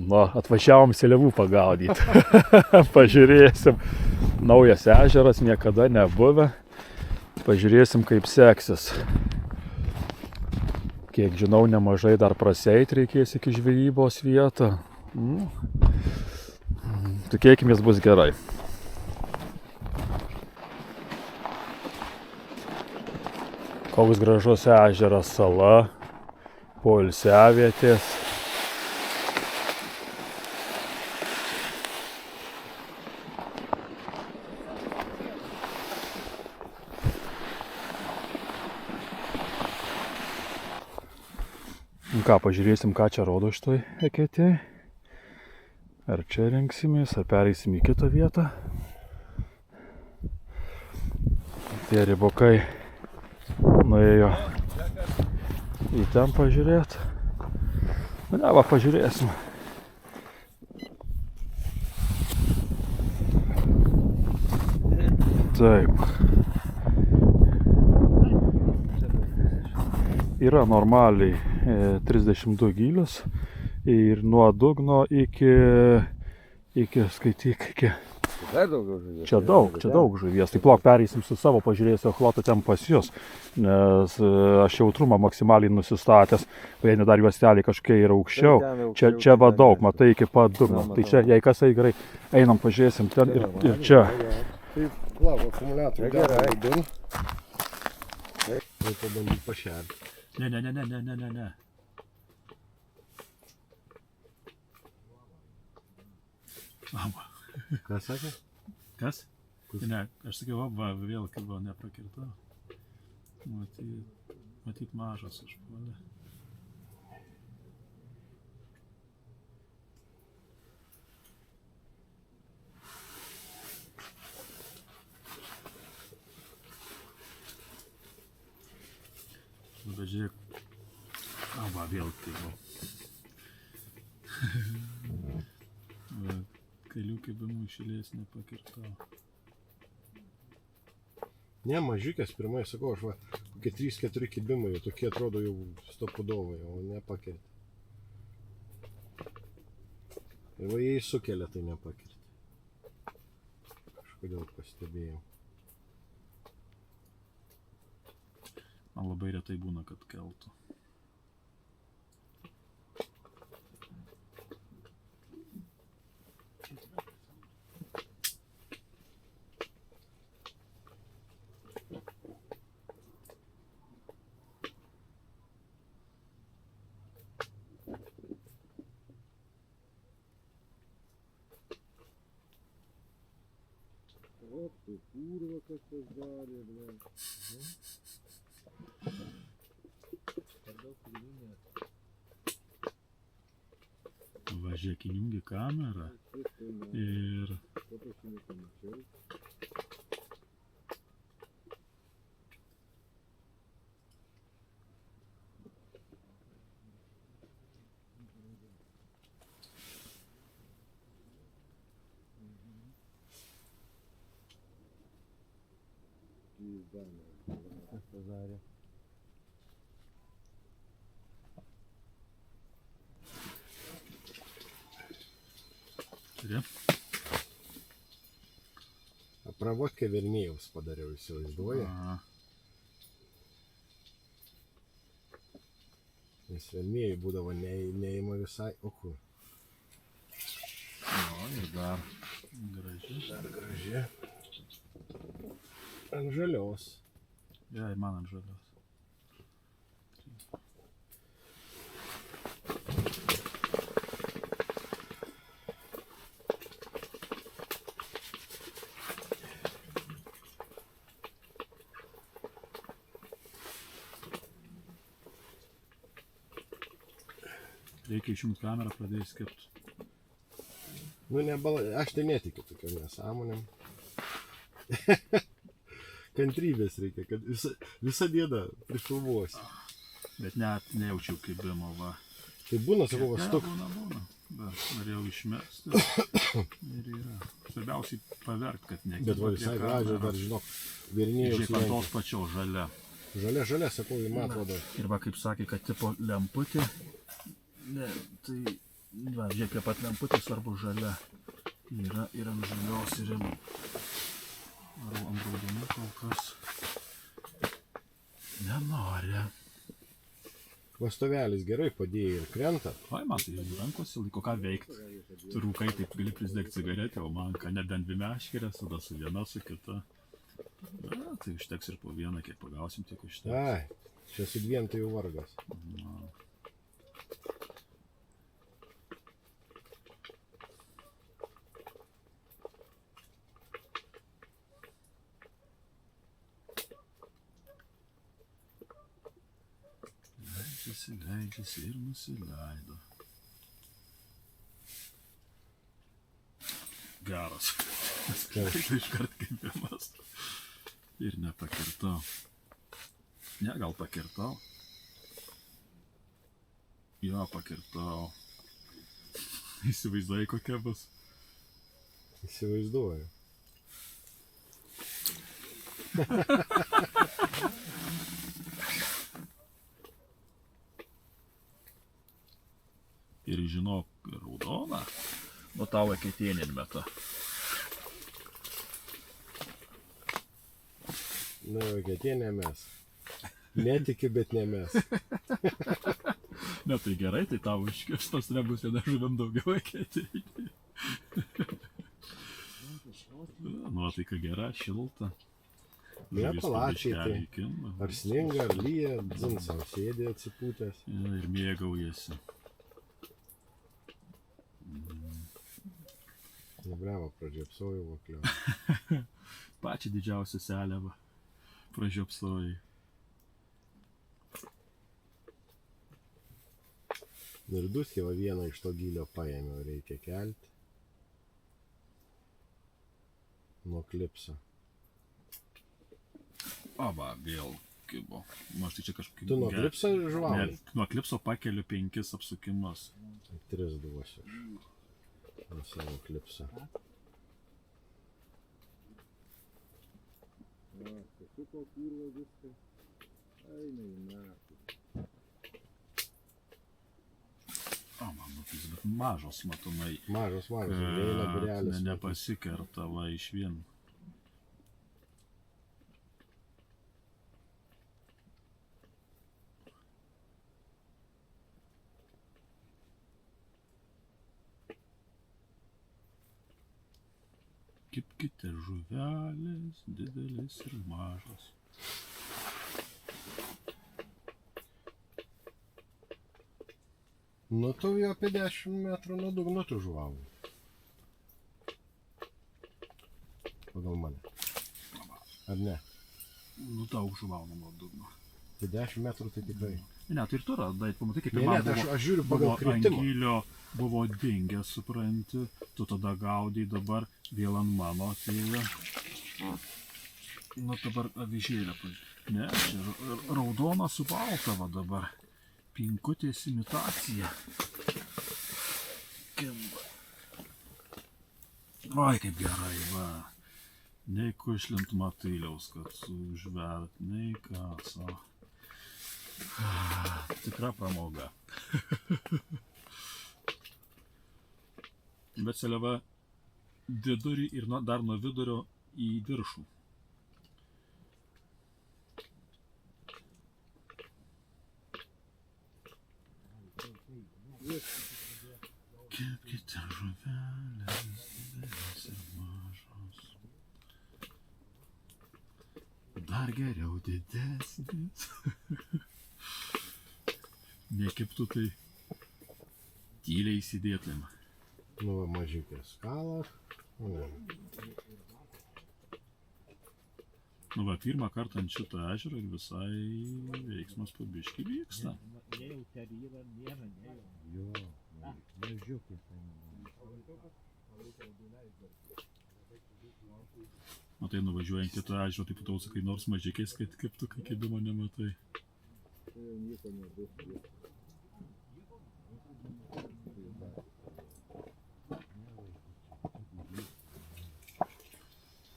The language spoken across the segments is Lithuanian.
Nu, atvažiavom seliavų pagaudyti. Pažiūrėsim. Naujas ežeras, niekada nebuvę. Pažiūrėsim, kaip seksis. Kiek žinau, nemažai dar praseit reikės iki žvejybos vietą. Tikėkimės, bus gerai. Koks gražus ežeras, sala, poilsiavietės. Ką, pažiūrėsim, ką čia rodo šitoj eketėj. Ar čia rinksimės, ar pereisim į kitą vietą. Tie ribokai nuėjo į ten pažiūrėt. Na, va, pažiūrėsim. Taip. Yra normaliai 32 gylius ir nuo dugno iki skaityk, iki... Čia daug žuvies. Tai plok, pereisim su savo, pažiūrėsiu echlotą ten pas jūs, nes aš jautrumą maksimaliai nusistatęs, vieni dar juosteliai kažkokie yra aukščiau. Čia va daug, matai, iki pat dugno. Tai čia, jei kas gerai, einam, pažiūrėsim ten ir čia. Tai plavo akumuliatorių gerai įdėm. Reikia bandyti pašerti. Ne. Aba. Ką sakė? Kas? Ne, aš sakiau, va, vėl kaip buvo neprakirta. Matyt mažas užpuolė. Bet žiūrėk. Aba, vėl kaip buvo. Kailiukai be maišėlės nepakirtau. Ne, mažiukės, pirmai sakau, aš va, kokie 3-4 kibimai, jau tokie atrodo jau stopudovai, o nepakirti. Ir va, jei sukelia, tai nepakirti. Kažkodėl pastebėjau. Man labai retai būna, kad keltų. O, tai kurva, kas tas darė, ble. Va, žiūrėk, įjungi kamerą ir... Kas tas darė? Žiūrėk. Apravodkę Vernėjaus padariau, įsivaizduoja. Nes Vernėjai būdavo neįma visai, o kur? O, ir dar graži. Dar graži. Ant žalios. Jei, man ant žalios. Reikia išjungti kamerą, pradėjus kepti. Nu, aš tai netikiu tokiam nesąmonėm. Kantrybės reikia, kad visą dieną prifilmuosi. Bet net nejaučiau kaip bimo, va. Tai būna, sakau, va, stok. Būna. Bet norėjau išmesti. Ir yra. Svarbiausiai paverkt, kad nekėpė. Bet va, visai gražiai dar, žinok, Vernėjaus Žiūrėk, ant tos pačios žalia. Žalia, sakau, man atrodo. Ir va, kaip sakė, kad tipo lemputė. Ne, tai Va, žiūrėk, prie pat lemputės svarbu žalia. Yra ir ant žalios, ir ant raudonų kol kas. Nenori. Vastovelis gerai padėjo ir krenta. Ai, man tai rankose laiko ką veikti. Tu rūkai taip gali prisidėti cigaretę, o man ką nebent dvi meškerės, tada su viena, su kita. Na, tai užteks ir po vieną, kiek pagausim, tiek užteks. Ai, čia su dviem tai jau vargas. Na. Leidžiasi ir nusileido. Geras. Iškart kaip pirmas. Ir nepakirtau. Ne, gal pakirtau. Jo, pakirtau. Įsivaizduoji, kokia bus. Įsivaizduoju. Ir žinok, raudoną, nu tau eketėnin meta. Nu, eketė ne mes. Netiki, bet ne mes. Ne, tai gerai, tai tavo iškirstos nebus viena žuvim daugiau eketėnin. Nuotaika gera, šilta. Ne, palačiai tai. Ar sninga, ar lyja, dzin sau sėdė atsipūtęs. Ir mėgaujasi. Nebravo, pražiopsojau vakliau. Pačią didžiausią seliavą pražiopsojai. Ir duskį va vieną iš to gylio paėmiau, reikia kelti. Nuo klipso. O va, vėl kibo. Aš tai čia kažkaip... Tu nuo klipso žuvauni? Ne, nuo klipso pakeliu 5 apsukimus. 3 duosiu. Nuo savo klipso. Suko kurva viską. Eina į naktį. O, man nukis, bet mažos matomai. Mažos, eina būrelis. Nepasikerta va iš vien. Kipkite žuvelės, didelis ir mažas. Nu, tu jau apie 10 metrų nuo dugno tu žuvavai. Pagal mane. Ar ne? Nu, daug žuvauna nuo dugno. Tai 10 metrų tai tikrai. Ne, tai ir tu radai, pamatai, kaip Ne, man ne, aš žiūriu pagal kritimą. Angylio buvo dingęs, supranti, tu tada gaudai, dabar vėl ant mano atėjo. Nu, dabar avižėlę pažiūrėjau. Ne, čia raudona su balta va dabar. Pinkutės imitacija. Kimba. Oi, kaip gerai, va. Nei kušlint matyliaus, kad sužvert, nei kaso. Tikra pramoga. Bet seliava vidurį ir dar nuo vidurio į viršų. Kepkite žuvelės, didelės ir mažos. Dar geriau didesnis. Nekeptų tai tyliai įsidėtum. Nu, va, mažiukė skala. Nu, va, pirmą kartą ant šito ežero ir visai veiksmas po biškį vyksta. Jo, mažiukė. Matai, nuvažiuojant kito ežero, taip tau sakai, nors mažikės, kaip tu kai kibimo nematai. Nieko nebus.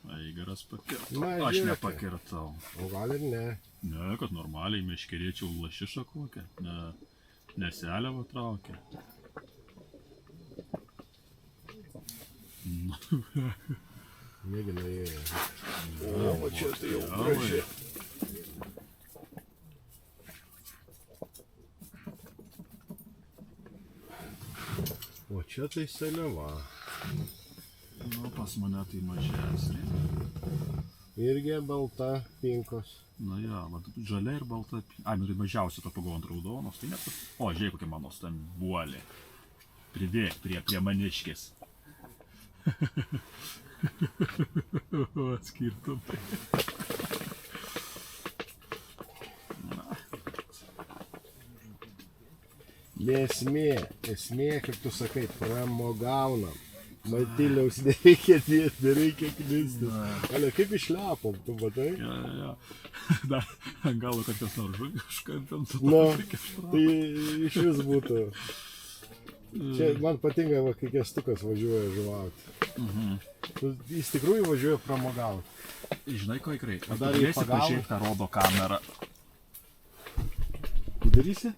Aigaras pakirto. Na, Aš žiūrėkite. nepakirtau. O gal ir ne. Ne, kad normaliai meškerėčiau lašišą kokią. Ne seliavą traukia. Mėgina ėjo. O, čia tai jau gražiai. O čia tai seliava. Nu, pas mane tai mažesnė. Irgi balta pinkos. Na ja, žalia ir balta. Ai, nu tai mažiausia to pagalvant raudonos. Tai net... O, žiūrėk, kokia mano stambuolė. Pridėk prie maniškės. O, skirtumai. Esmė, kaip tu sakai, pramogaunam. Matiliaus nereikia dėti, nereikia knistis. Ale, kaip išlepom, tu matai? Ja. Dar galo kartais nors žuvį užkantintų. Nu, tai iš vis būtų. Čia man patinka, va, kai Kęstukas važiuoja žuvauti. Jis tikrųjų važiuoja pramogauti. Žinai, ko įkrai? Dar jį Galėsi pagavo? pažiūrėti, ką rodo kamera. Tu darysi?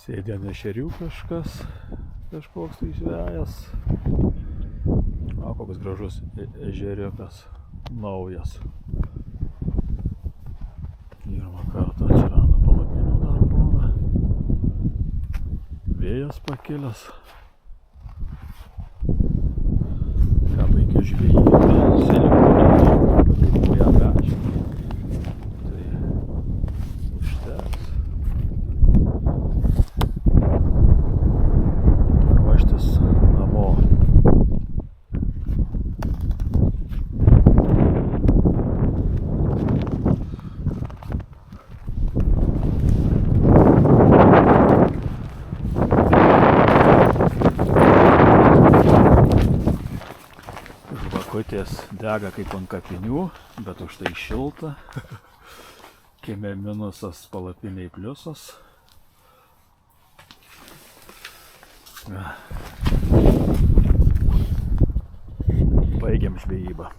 Sėdė ant ešerių kažkoks tai žvejas. O, koks gražus ežeriukas, naujas. Pirmą kartą atsirado palapinių dar porą. Vėjas pakilęs. Ką baigia žvejyba, seliavų ją vežė. Tai užteks. Ruoštis namo. Žvakutės dega kaip ant kapinių, bet už tai šilta. Kieme minusas, palapiniai pliusas. Baigiam žvejybą.